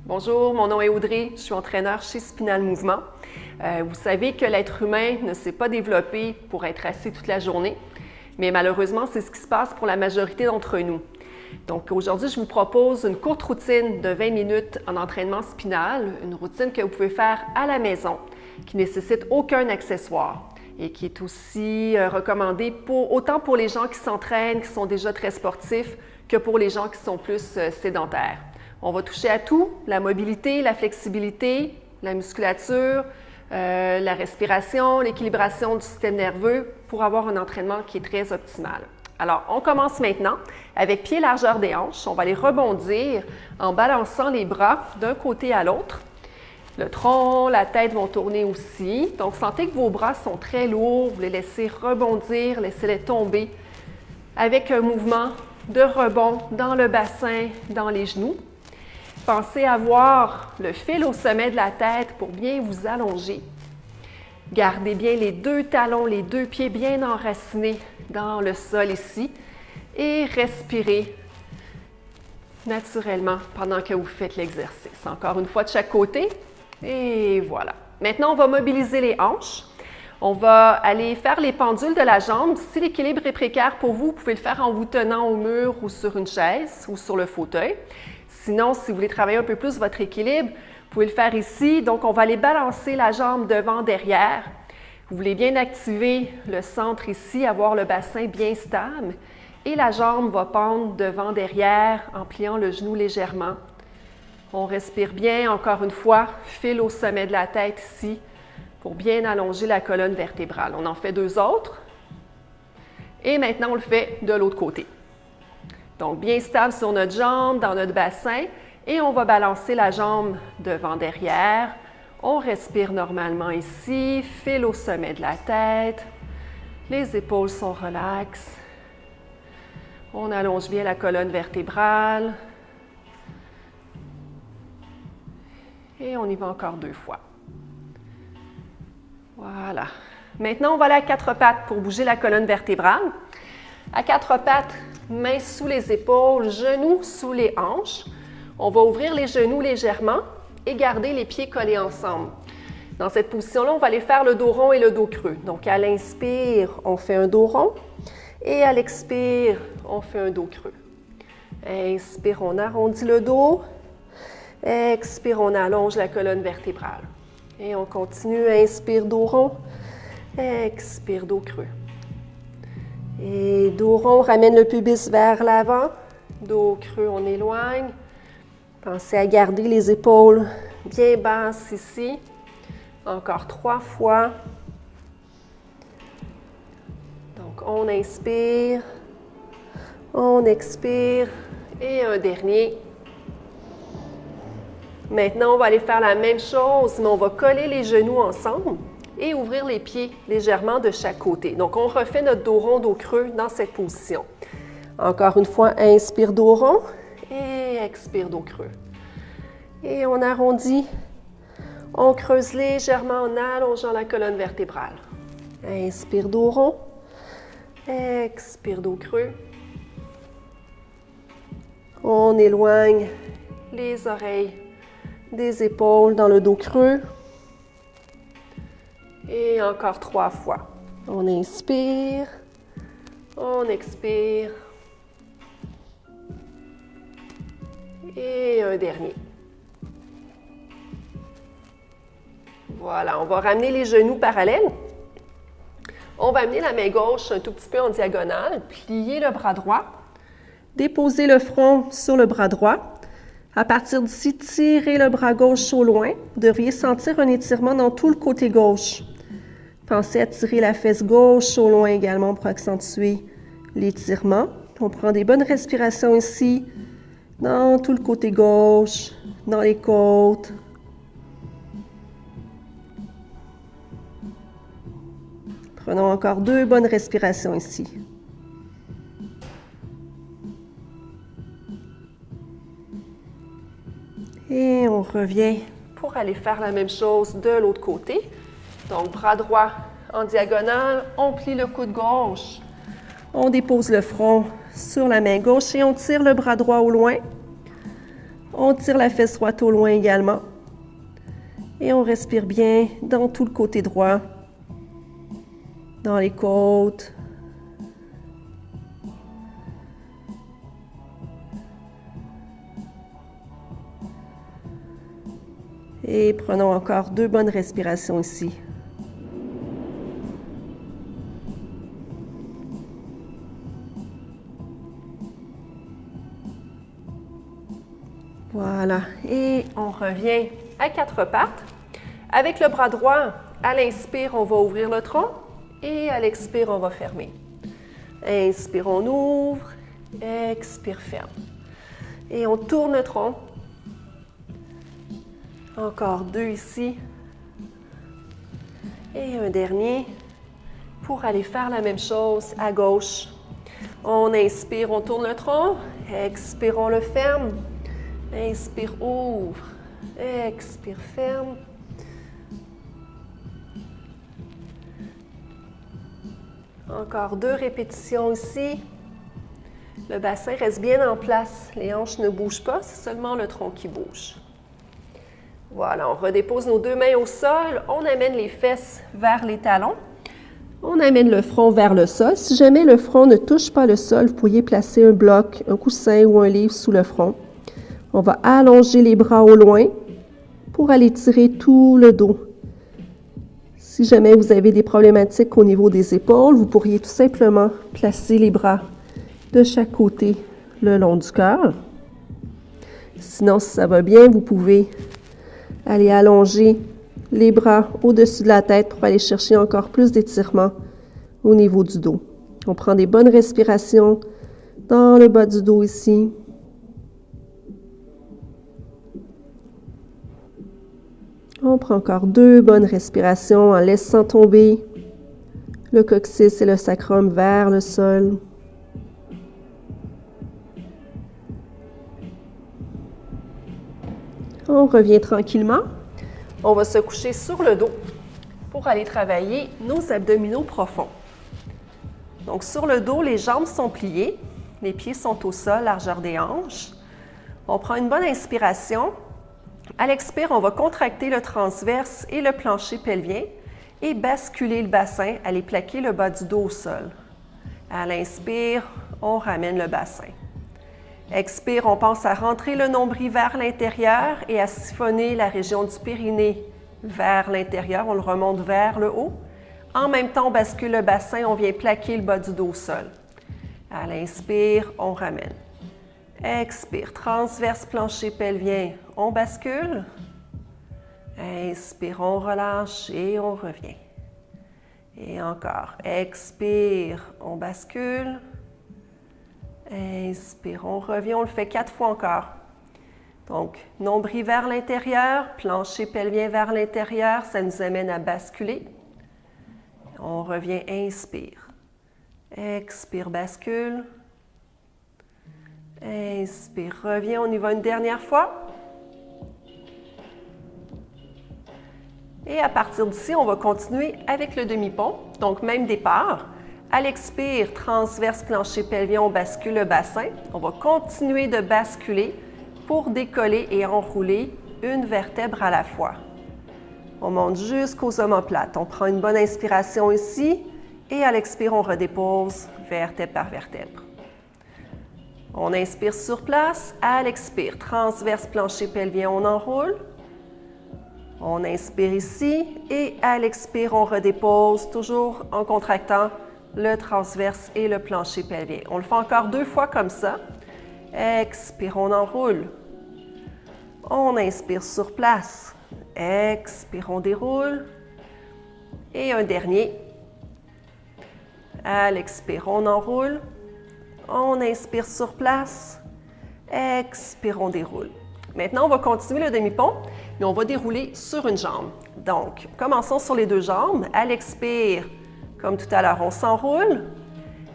Bonjour, mon nom est Audrey, je suis entraîneur chez Spinal Mouvement. Vous savez que l'être humain ne s'est pas développé pour être assis toute la journée, mais malheureusement, c'est ce qui se passe pour la majorité d'entre nous. Donc aujourd'hui, je vous propose une courte routine de 20 minutes en entraînement spinal, une routine que vous pouvez faire à la maison, qui ne nécessite aucun accessoire et qui est aussi recommandée autant pour les gens qui s'entraînent, qui sont déjà très sportifs, que pour les gens qui sont plus sédentaires. On va toucher à tout, la mobilité, la flexibilité, la musculature, la respiration, l'équilibration du système nerveux pour avoir un entraînement qui est très optimal. Alors, on commence maintenant avec pied largeur des hanches. On va les rebondir en balançant les bras d'un côté à l'autre. Le tronc, la tête vont tourner aussi. Donc, sentez que vos bras sont très lourds. Vous les laissez rebondir, laissez-les tomber avec un mouvement de rebond dans le bassin, dans les genoux. Pensez à avoir le fil au sommet de la tête pour bien vous allonger. Gardez bien les deux talons, les deux pieds bien enracinés dans le sol ici et respirez naturellement pendant que vous faites l'exercice. Encore une fois de chaque côté et voilà. Maintenant, on va mobiliser les hanches. On va aller faire les pendules de la jambe. Si l'équilibre est précaire pour vous, vous pouvez le faire en vous tenant au mur ou sur une chaise ou sur le fauteuil. Sinon, si vous voulez travailler un peu plus votre équilibre, vous pouvez le faire ici. Donc, on va aller balancer la jambe devant, derrière. Vous voulez bien activer le centre ici, avoir le bassin bien stable. Et la jambe va pendre devant, derrière, en pliant le genou légèrement. On respire bien, encore une fois, fil au sommet de la tête ici, pour bien allonger la colonne vertébrale. On en fait deux autres. Et maintenant, on le fait de l'autre côté. Donc, bien stable sur notre jambe, dans notre bassin, et on va balancer la jambe devant, derrière. On respire normalement ici, fil au sommet de la tête. Les épaules sont relaxes. On allonge bien la colonne vertébrale. Et on y va encore deux fois. Voilà. Maintenant, on va aller à quatre pattes pour bouger la colonne vertébrale. À quatre pattes, mains sous les épaules, genoux sous les hanches. On va ouvrir les genoux légèrement et garder les pieds collés ensemble. Dans cette position-là, on va aller faire le dos rond et le dos creux. Donc, à l'inspire, on fait un dos rond et à l'expire, on fait un dos creux. Inspire, on arrondit le dos. Expire, on allonge la colonne vertébrale. Et on continue, inspire, dos rond. Expire, dos creux. Et dos rond, on ramène le pubis vers l'avant. Dos creux, on éloigne. Pensez à garder les épaules bien basses ici. Encore 3 fois. Donc, on inspire. On expire. Et un dernier. Maintenant, on va aller faire la même chose, mais on va coller les genoux ensemble et ouvrir les pieds légèrement de chaque côté. Donc, on refait notre dos rond, dos creux dans cette position. Encore une fois, inspire, dos rond et expire, dos creux. Et on arrondit. On creuse légèrement en allongeant la colonne vertébrale. Inspire, dos rond. Expire, dos creux. On éloigne les oreilles des épaules dans le dos creux. Et encore 3 fois. On inspire, on expire. Et un dernier. Voilà, on va ramener les genoux parallèles. On va amener la main gauche un tout petit peu en diagonale, plier le bras droit, déposer le front sur le bras droit. À partir d'ici, tirez le bras gauche au loin. Vous devriez sentir un étirement dans tout le côté gauche. Pensez à tirer la fesse gauche au loin également pour accentuer l'étirement. On prend des bonnes respirations ici, dans tout le côté gauche, dans les côtes. Prenons encore 2 bonnes respirations ici. Et on revient pour aller faire la même chose de l'autre côté. Donc, bras droit en diagonale, on plie le coude gauche. On dépose le front sur la main gauche et on tire le bras droit au loin. On tire la fesse droite au loin également. Et on respire bien dans tout le côté droit, dans les côtes. Et prenons encore 2 bonnes respirations ici. Voilà. Et on revient à 4 pattes. Avec le bras droit, à l'inspire, on va ouvrir le tronc et à l'expire, on va fermer. Inspire, on ouvre. Expire, ferme. Et on tourne le tronc. Encore 2 ici. Et un dernier pour aller faire la même chose à gauche. On inspire, on tourne le tronc. Expire, on le ferme. Inspire, ouvre. Expire, ferme. Encore 2 répétitions ici. Le bassin reste bien en place. Les hanches ne bougent pas, c'est seulement le tronc qui bouge. Voilà, on redépose nos 2 mains au sol. On amène les fesses vers les talons. On amène le front vers le sol. Si jamais le front ne touche pas le sol, vous pourriez placer un bloc, un coussin ou un livre sous le front. On va allonger les bras au loin pour aller tirer tout le dos. Si jamais vous avez des problématiques au niveau des épaules, vous pourriez tout simplement placer les bras de chaque côté le long du cœur. Sinon, si ça va bien, vous pouvez aller allonger les bras au-dessus de la tête pour aller chercher encore plus d'étirement au niveau du dos. On prend des bonnes respirations dans le bas du dos ici. On prend encore 2 bonnes respirations en laissant tomber le coccyx et le sacrum vers le sol. On revient tranquillement. On va se coucher sur le dos pour aller travailler nos abdominaux profonds. Donc sur le dos, les jambes sont pliées, les pieds sont au sol, largeur des hanches. On prend une bonne inspiration. À l'expire, on va contracter le transverse et le plancher pelvien et basculer le bassin, aller plaquer le bas du dos au sol. À l'inspire, on ramène le bassin. Expire, on pense à rentrer le nombril vers l'intérieur et à siphonner la région du périnée vers l'intérieur. On le remonte vers le haut. En même temps, on bascule le bassin, on vient plaquer le bas du dos au sol. À l'inspire, on ramène. Expire, transverse plancher pelvien, on bascule. Inspire, on relâche et on revient. Et encore, expire, on bascule. Inspire, on revient, on le fait 4 fois encore. Donc, nombril vers l'intérieur, plancher pelvien vers l'intérieur, ça nous amène à basculer. On revient, inspire. Expire, bascule. Inspire, reviens, on y va une dernière fois. Et à partir d'ici, on va continuer avec le demi-pont. Donc, même départ. À l'expire, transverse plancher pelvien, on bascule le bassin. On va continuer de basculer pour décoller et enrouler une vertèbre à la fois. On monte jusqu'aux omoplates. On prend une bonne inspiration ici et à l'expire, on redépose vertèbre par vertèbre. On inspire sur place. À l'expire, transverse plancher pelvien, on enroule. On inspire ici et à l'expire, on redépose toujours en contractant le transverse et le plancher pelvien. On le fait encore 2 fois comme ça. Expire, on enroule. On inspire sur place. Expire, on déroule. Et un dernier. À l'expire, on enroule. On inspire sur place. Expire, on déroule. Maintenant, on va continuer le demi-pont, mais on va dérouler sur une jambe. Donc, commençons sur les 2 jambes. À l'expire, comme tout à l'heure, on s'enroule.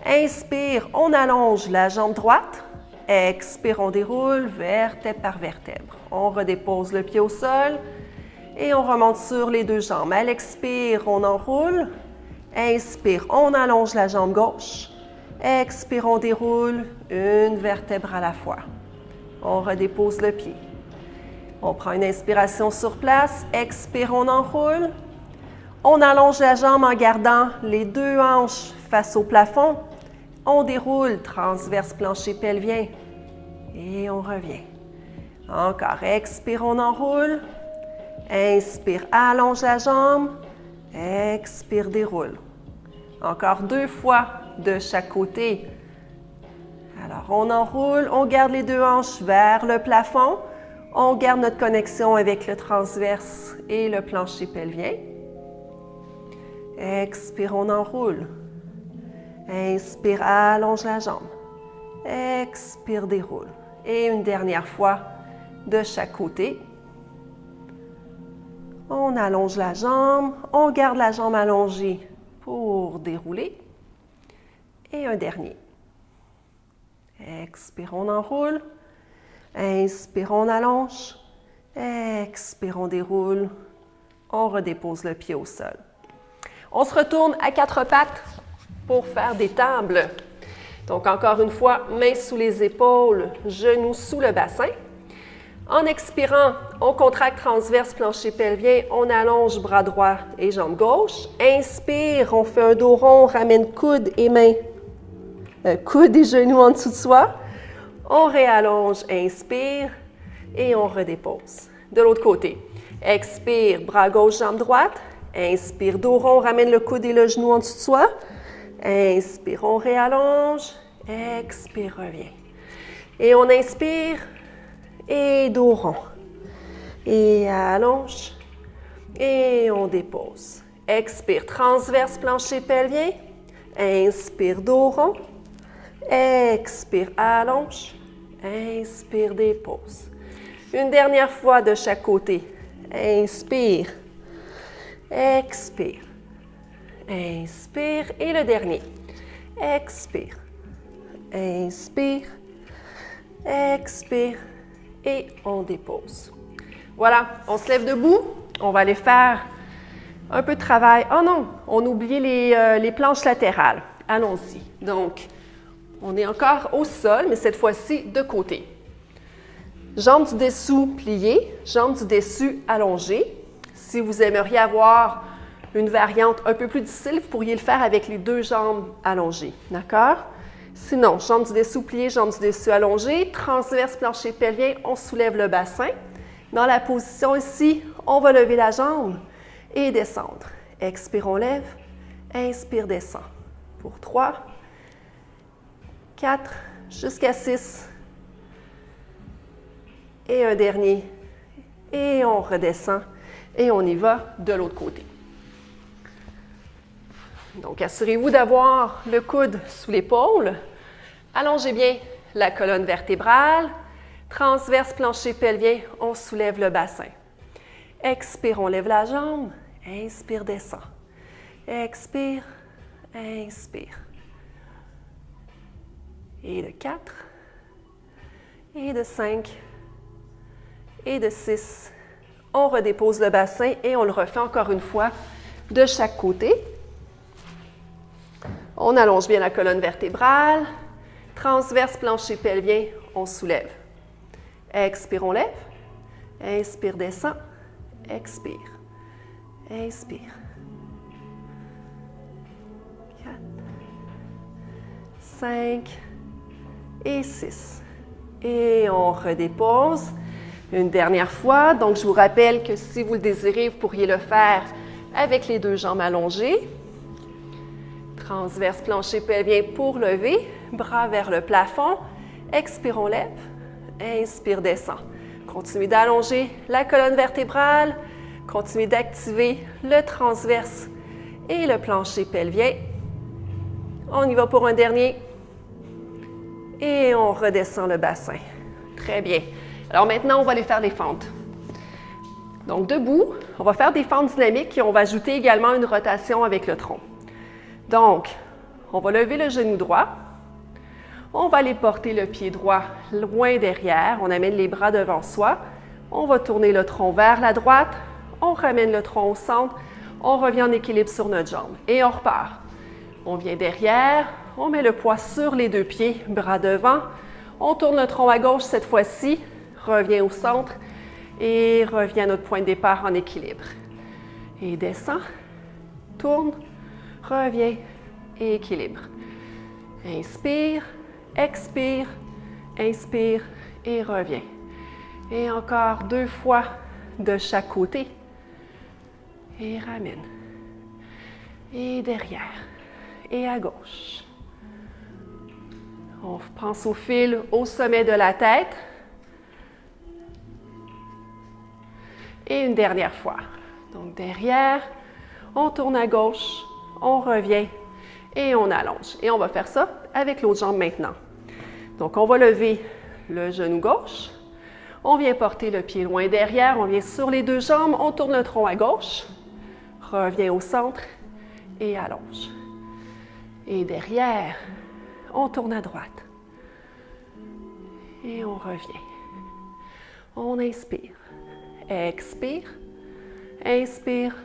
Inspire, on allonge la jambe droite. Expire, on déroule vertèbre par vertèbre. On redépose le pied au sol et on remonte sur les 2 jambes. À l'expire, on enroule. Inspire, on allonge la jambe gauche. Expire, on déroule une vertèbre à la fois. On redépose le pied. On prend une inspiration sur place. Expire, on enroule. On allonge la jambe en gardant les deux hanches face au plafond. On déroule, transverse plancher pelvien. Et on revient. Encore, expire, on enroule. Inspire, allonge la jambe. Expire, déroule. Encore 2 fois de chaque côté. Alors, on enroule, on garde les deux hanches vers le plafond. On garde notre connexion avec le transverse et le plancher pelvien. Expire, on enroule. Inspire, allonge la jambe. Expire, déroule. Et une dernière fois de chaque côté. On allonge la jambe, on garde la jambe allongée pour dérouler. Et un dernier. Expire, on enroule. Inspire, on allonge. Expire, on déroule. On redépose le pied au sol. On se retourne à 4 pattes pour faire des tables. Donc, encore une fois, mains sous les épaules, genoux sous le bassin. En expirant, on contracte transverse plancher pelvien, on allonge bras droit et jambe gauche. Inspire, on fait un dos rond, on ramène coude et mains, coude et genoux en dessous de soi. On réallonge, inspire et on redépose. De l'autre côté, expire, bras gauche, jambe droite. Inspire, dos rond, ramène le coude et le genou en dessous de soi. Inspire, on réallonge. Expire, revient. Et on inspire et dos rond. Et allonge. Et on dépose. Expire, transverse plancher pelvien. Inspire, dos rond. Expire, allonge. Inspire, dépose. Une dernière fois de chaque côté. Inspire. Expire. Inspire. Et le dernier. Expire. Inspire. Expire. Et on dépose. Voilà, on se lève debout. On va aller faire un peu de travail. Oh non, on oublie les planches latérales. Allons-y. Donc, on est encore au sol, mais cette fois-ci de côté. Jambes du dessous pliées, jambes du dessus allongées. Si vous aimeriez avoir une variante un peu plus difficile, vous pourriez le faire avec les deux jambes allongées. D'accord? Sinon, jambes du dessous pliées, jambes du dessus allongées, transverse plancher pelvien, on soulève le bassin. Dans la position ici, on va lever la jambe et descendre. Expire, on lève. Inspire, descend. Pour 3, 4, jusqu'à 6. Et un dernier. Et on redescend. Et on y va de l'autre côté. Donc, assurez-vous d'avoir le coude sous l'épaule. Allongez bien la colonne vertébrale. Transverse plancher pelvien, on soulève le bassin. Expire, on lève la jambe. Inspire, descend. Expire, inspire. Et de 4. Et de 5. Et de 6. On redépose le bassin et on le refait encore une fois de chaque côté. On allonge bien la colonne vertébrale. Transverse plancher pelvien, on soulève. Expire, on lève. Inspire, descend. Expire. Inspire. 4, 5 et 6. Et on redépose. Une dernière fois. Donc, je vous rappelle que si vous le désirez, vous pourriez le faire avec les deux jambes allongées. Transverse plancher pelvien pour lever. Bras vers le plafond. Expire, on lève. Inspire, descend. Continuez d'allonger la colonne vertébrale. Continuez d'activer le transverse et le plancher pelvien. On y va pour un dernier. Et on redescend le bassin. Très bien. Alors maintenant, on va aller faire des fentes. Donc, debout, on va faire des fentes dynamiques et on va ajouter également une rotation avec le tronc. Donc, on va lever le genou droit. On va aller porter le pied droit loin derrière. On amène les bras devant soi. On va tourner le tronc vers la droite. On ramène le tronc au centre. On revient en équilibre sur notre jambe. Et on repart. On vient derrière. On met le poids sur les deux pieds, bras devant. On tourne le tronc à gauche cette fois-ci. Revient au centre. Et reviens à notre point de départ en équilibre. Et descend, tourne, reviens et équilibre. Inspire, expire, inspire et reviens. Et encore 2 fois de chaque côté. Et ramène. Et derrière. Et à gauche. On pense au fil au sommet de la tête. Et une dernière fois. Donc derrière, on tourne à gauche, on revient et on allonge. Et on va faire ça avec l'autre jambe maintenant. Donc on va lever le genou gauche. On vient porter le pied loin derrière, on vient sur les 2 jambes, on tourne le tronc à gauche, revient au centre et allonge. Et derrière, on tourne à droite. Et on revient. On inspire, expire, inspire,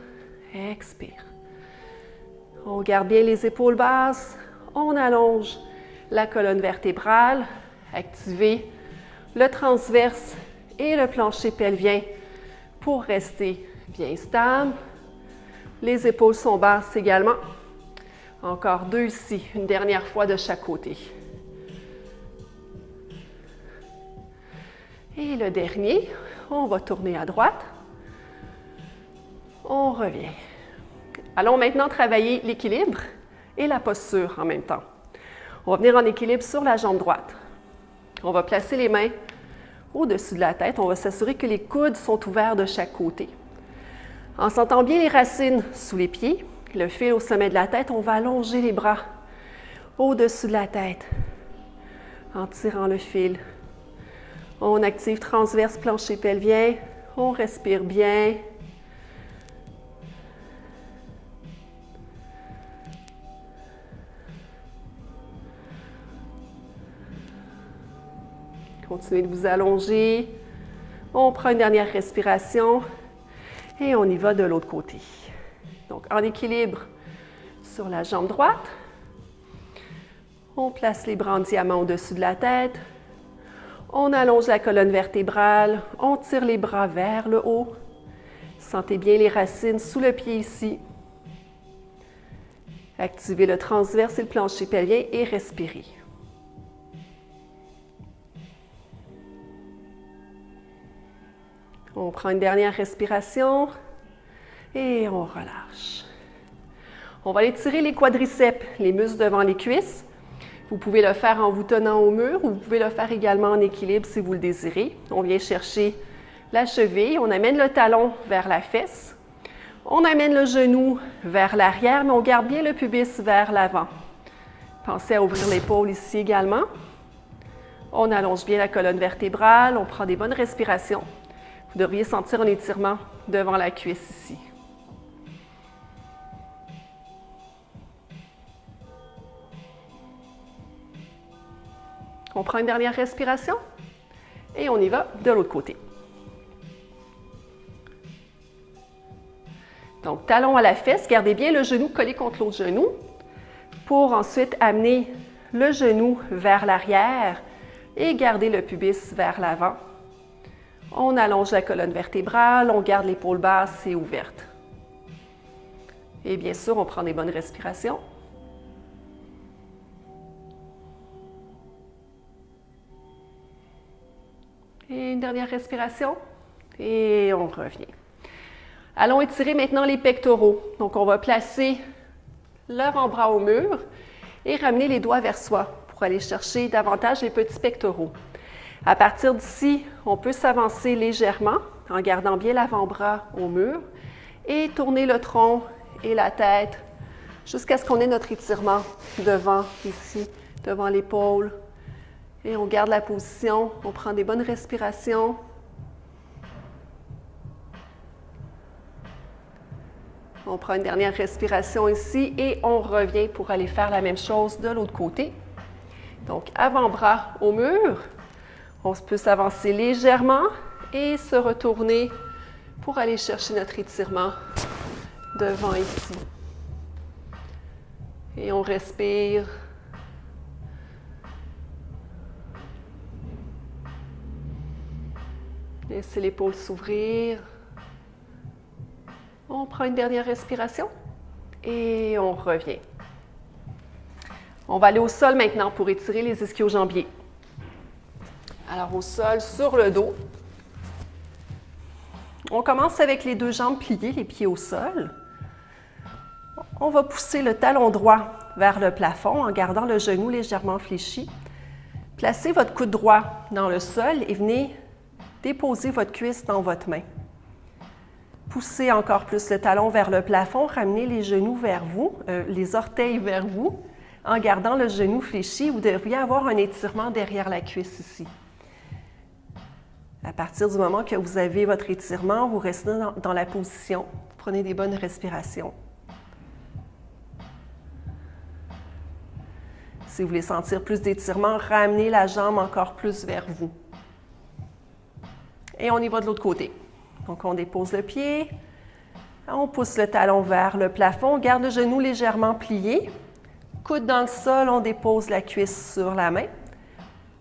expire. On garde bien les épaules basses, on allonge la colonne vertébrale, activez le transverse et le plancher pelvien pour rester bien stable. Les épaules sont basses également. Encore 2 ici, une dernière fois de chaque côté. Et le dernier, on va tourner à droite. On revient. Allons maintenant travailler l'équilibre et la posture en même temps. On va venir en équilibre sur la jambe droite. On va placer les mains au-dessus de la tête. On va s'assurer que les coudes sont ouverts de chaque côté. En sentant bien les racines sous les pieds, le fil au sommet de la tête, on va allonger les bras au-dessus de la tête en tirant le fil. On active transverse, plancher pelvien. On respire bien. Continuez de vous allonger. On prend une dernière respiration et on y va de l'autre côté. Donc, en équilibre sur la jambe droite. On place les bras en diamant au-dessus de la tête. On allonge la colonne vertébrale. On tire les bras vers le haut. Sentez bien les racines sous le pied ici. Activez le transverse et le plancher pelvien et respirez. On prend une dernière respiration et on relâche. On va aller tirer les quadriceps, les muscles devant les cuisses. Vous pouvez le faire en vous tenant au mur ou vous pouvez le faire également en équilibre si vous le désirez. On vient chercher la cheville, on amène le talon vers la fesse. On amène le genou vers l'arrière, mais on garde bien le pubis vers l'avant. Pensez à ouvrir l'épaule ici également. On allonge bien la colonne vertébrale, on prend des bonnes respirations. Vous devriez sentir un étirement devant la cuisse ici. On prend une dernière respiration et on y va de l'autre côté. Donc, talon à la fesse, gardez bien le genou collé contre l'autre genou pour ensuite amener le genou vers l'arrière et garder le pubis vers l'avant. On allonge la colonne vertébrale, on garde l'épaule basse et ouverte. Et bien sûr, on prend des bonnes respirations. Et une dernière respiration. Et on revient. Allons étirer maintenant les pectoraux. Donc, on va placer l'avant-bras au mur et ramener les doigts vers soi pour aller chercher davantage les petits pectoraux. À partir d'ici, on peut s'avancer légèrement en gardant bien l'avant-bras au mur et tourner le tronc et la tête jusqu'à ce qu'on ait notre étirement devant ici, devant l'épaule. Et on garde la position, on prend des bonnes respirations. On prend une dernière respiration ici et on revient pour aller faire la même chose de l'autre côté. Donc, avant-bras au mur. On peut s'avancer légèrement et se retourner pour aller chercher notre étirement devant ici. Et on respire. Et Laissez l'épaule s'ouvrir. On prend une dernière respiration et on revient. On va aller au sol maintenant pour étirer les ischio-jambiers. Alors au sol, sur le dos. On commence avec les deux jambes pliées, les pieds au sol. On va pousser le talon droit vers le plafond en gardant le genou légèrement fléchi. Placez votre coude droit dans le sol et venez déposer votre cuisse dans votre main. Poussez encore plus le talon vers le plafond, ramenez les genoux vers vous, les orteils vers vous. En gardant le genou fléchi, vous devriez avoir un étirement derrière la cuisse ici. À partir du moment que vous avez votre étirement, vous restez dans la position. Prenez des bonnes respirations. Si vous voulez sentir plus d'étirement, ramenez la jambe encore plus vers vous. Et on y va de l'autre côté. Donc, on dépose le pied, on pousse le talon vers le plafond, on garde le genou légèrement plié. Coude dans le sol, on dépose la cuisse sur la main.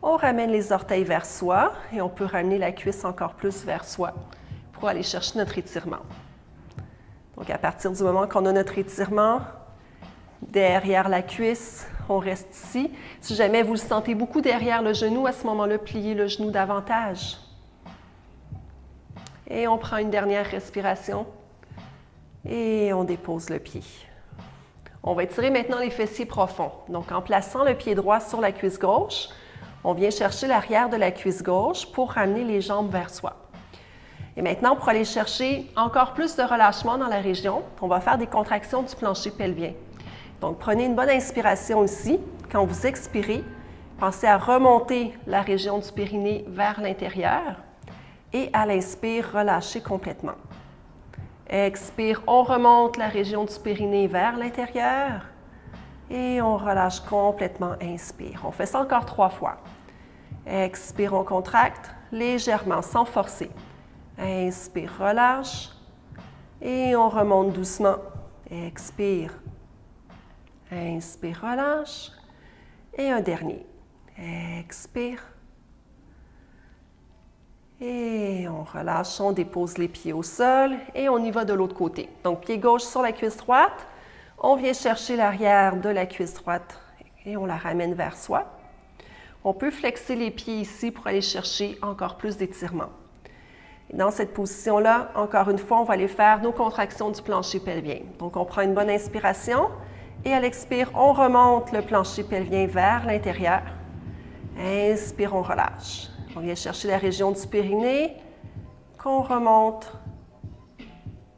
On ramène les orteils vers soi et on peut ramener la cuisse encore plus vers soi pour aller chercher notre étirement. Donc, à partir du moment qu'on a notre étirement, derrière la cuisse, on reste ici. Si jamais vous le sentez beaucoup derrière le genou, à ce moment-là, pliez le genou davantage. Et on prend une dernière respiration et on dépose le pied. On va étirer maintenant les fessiers profonds. Donc, en plaçant le pied droit sur la cuisse gauche, on vient chercher l'arrière de la cuisse gauche pour ramener les jambes vers soi. Et maintenant, pour aller chercher encore plus de relâchement dans la région, on va faire des contractions du plancher pelvien. Donc, prenez une bonne inspiration ici. Quand vous expirez, pensez à remonter la région du périnée vers l'intérieur. Et à l'inspire, relâchez complètement. Expire, on remonte la région du périnée vers l'intérieur. Et on relâche complètement, inspire. On fait ça encore 3 fois. Expire, on contracte légèrement, sans forcer. Inspire, relâche. Et on remonte doucement. Expire. Inspire, relâche. Et un dernier. Expire. Et on relâche, on dépose les pieds au sol et on y va de l'autre côté. Donc, pied gauche sur la cuisse droite. On vient chercher l'arrière de la cuisse droite et on la ramène vers soi. On peut flexer les pieds ici pour aller chercher encore plus d'étirement. Dans cette position-là, encore une fois, on va aller faire nos contractions du plancher pelvien. Donc, on prend une bonne inspiration et à l'expire, on remonte le plancher pelvien vers l'intérieur. Inspire, on relâche. On vient chercher la région du périnée, qu'on remonte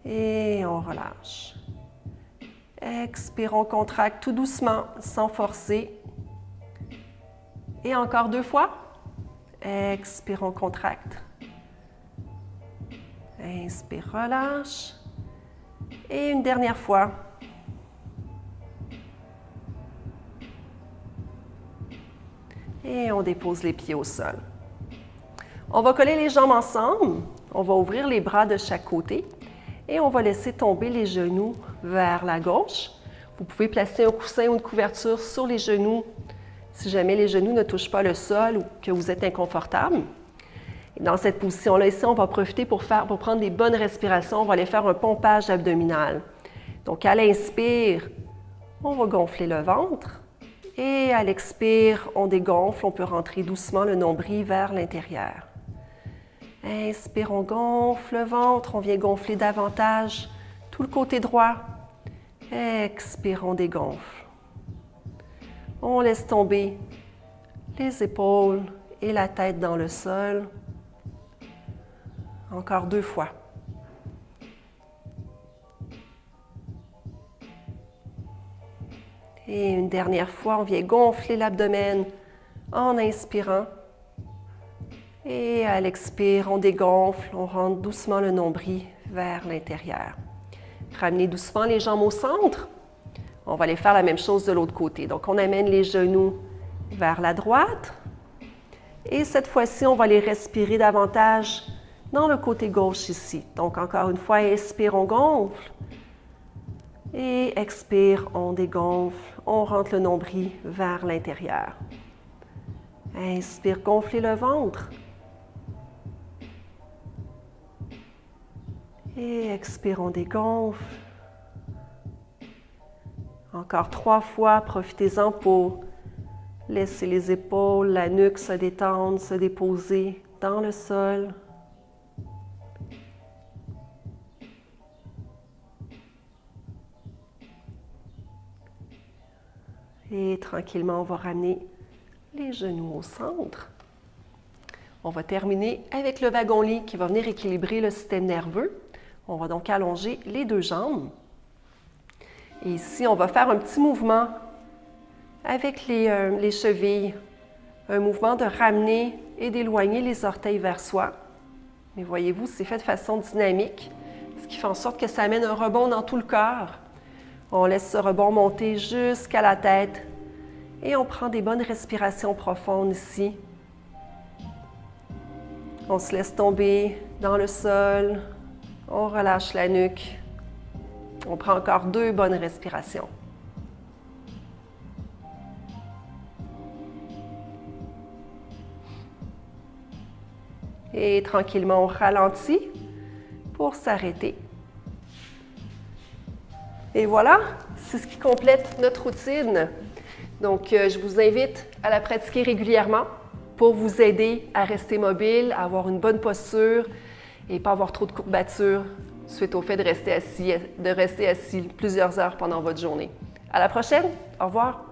et on relâche. Expire, on contracte tout doucement, sans forcer. Et encore 2 fois. Expire, on contracte. Inspire, relâche. Et une dernière fois. Et on dépose les pieds au sol. On va coller les jambes ensemble. On va ouvrir les bras de chaque côté. Et on va laisser tomber les genoux vers la gauche. Vous pouvez placer un coussin ou une couverture sur les genoux si jamais les genoux ne touchent pas le sol ou que vous êtes inconfortable. Et dans cette position-là, ici, on va profiter pour prendre des bonnes respirations. On va aller faire un pompage abdominal. Donc, à l'inspire, on va gonfler le ventre. Et à l'expire, on dégonfle. On peut rentrer doucement le nombril vers l'intérieur. Inspire, on gonfle le ventre. On vient gonfler davantage tout le côté droit. Expire, on dégonfle. On laisse tomber les épaules et la tête dans le sol. Encore 2 fois. Et une dernière fois, on vient gonfler l'abdomen en inspirant. Et à l'expire, on dégonfle, on rentre doucement le nombril vers l'intérieur. Ramenez doucement les jambes au centre. On va aller faire la même chose de l'autre côté. Donc, on amène les genoux vers la droite. Et cette fois-ci, on va les respirer davantage dans le côté gauche ici. Donc, encore une fois, inspire, on gonfle. Et expire, on dégonfle. On rentre le nombril vers l'intérieur. Inspire, gonflez le ventre. Et expire, on dégonfle. Encore 3 fois, profitez-en pour laisser les épaules, la nuque se détendre, se déposer dans le sol. Et tranquillement, on va ramener les genoux au centre. On va terminer avec le wagon-lit qui va venir équilibrer le système nerveux. On va donc allonger les 2 jambes. Et ici, on va faire un petit mouvement avec les chevilles. Un mouvement de ramener et d'éloigner les orteils vers soi. Mais voyez-vous, c'est fait de façon dynamique, ce qui fait en sorte que ça amène un rebond dans tout le corps. On laisse ce rebond monter jusqu'à la tête et on prend des bonnes respirations profondes ici. On se laisse tomber dans le sol, on relâche la nuque. On prend encore 2 bonnes respirations. Et tranquillement, on ralentit pour s'arrêter. Et voilà, c'est ce qui complète notre routine. Donc, je vous invite à la pratiquer régulièrement pour vous aider à rester mobile, à avoir une bonne posture et pas avoir trop de courbatures suite au fait de rester assis plusieurs heures pendant votre journée. À la prochaine, au revoir.